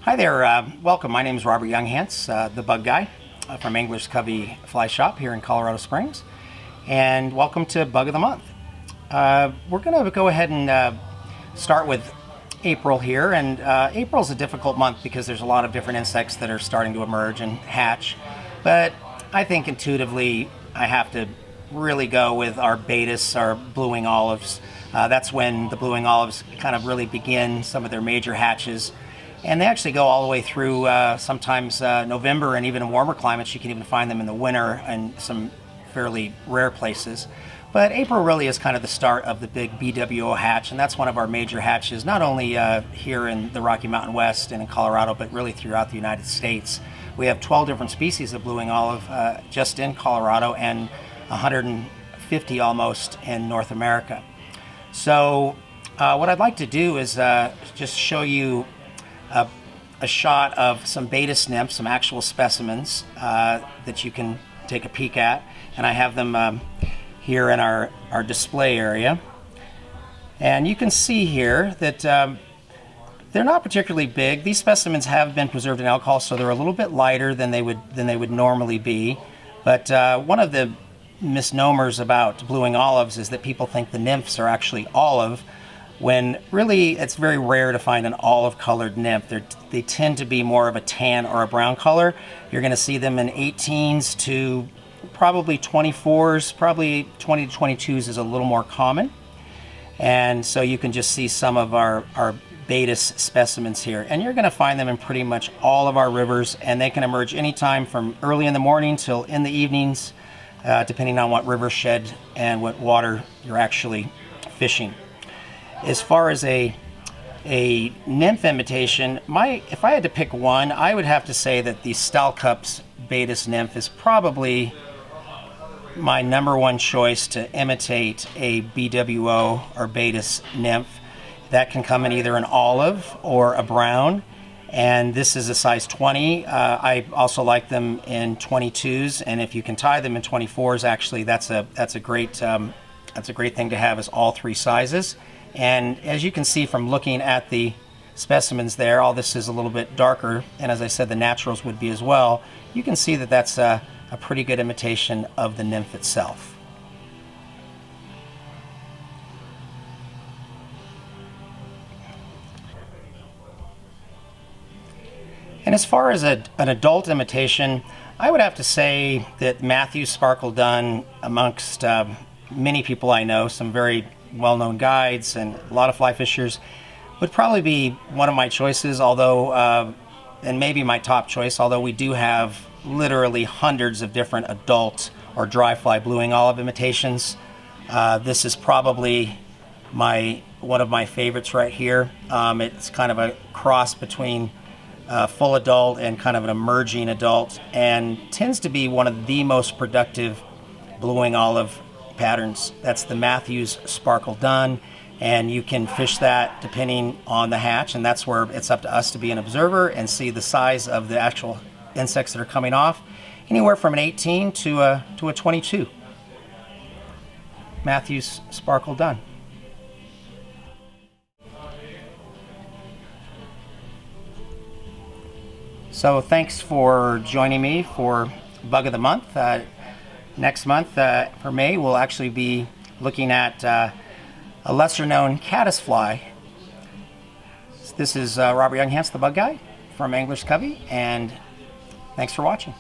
Hi there, welcome. My name is Robert Younghans, the bug guy from Angler's Covey Fly Shop here in Colorado Springs, and welcome to Bug of the Month. We're going to go ahead and start with April here, and April's a difficult month because there's a lot of different insects that are starting to emerge and hatch, but I think intuitively I have to really go with our Baetis, our blue-wing olives. That's when the blue-wing olives kind of really begin some of their major hatches. And they actually go all the way through sometimes November, and even in warmer climates you can even find them in the winter in some fairly rare places. But April really is kind of the start of the big BWO hatch, and that's one of our major hatches, not only here in the Rocky Mountain West and in Colorado, but really throughout the United States. We have 12 different species of blue-wing olive just in Colorado, and 150 almost in North America. So what I'd like to do is just show you a shot of some Baetis nymphs, some actual specimens that you can take a peek at. And I have them here in our display area. And you can see here that they're not particularly big. These specimens have been preserved in alcohol, so they're a little bit lighter than they would normally be. But one of the misnomers about blue-wing olives is that people think the nymphs are actually olive, when really it's very rare to find an olive-colored nymph. They tend to be more of a tan or a brown color. You're going to see them in 18s to probably 24s, probably 20 to 22s is a little more common. And so you can just see some of our Baetis specimens here. And you're going to find them in pretty much all of our rivers, and they can emerge anytime from early in the morning till in the evenings, depending on what river shed and what water you're actually fishing. As far as a nymph imitation, if I had to pick one, I would have to say that the Stalcup's Baetis nymph is probably my number one choice to imitate a BWO or Baetis nymph. That can come in either an olive or a brown, and this is a size 20. I also like them in 22s, and if you can tie them in 24s, actually that's a great thing to have, is all three sizes. And as you can see from looking at the specimens there, all this is a little bit darker, and as I said, the naturals would be as well. You can see that that's a pretty good imitation of the nymph itself. And as far as an adult imitation, I would have to say that Matthew's Sparkle Dun, amongst many people I know, some very well-known guides and a lot of fly fishers, would probably be one of my choices, although and maybe my top choice, although we do have literally hundreds of different adult or dry fly blue-wing olive imitations. This is probably one of my favorites right here. It's kind of a cross between full adult and kind of an emerging adult, and tends to be one of the most productive blue-wing olive patterns. That's the Matthews Sparkle Dun, and you can fish that depending on the hatch, and that's where it's up to us to be an observer and see the size of the actual insects that are coming off, anywhere from an 18 to a 22. Matthews Sparkle Dun. So thanks for joining me for Bug of the Month. Next month, for May, we'll actually be looking at a lesser-known caddisfly. This is Robert Younghans, the bug guy from Angler's Covey, and thanks for watching.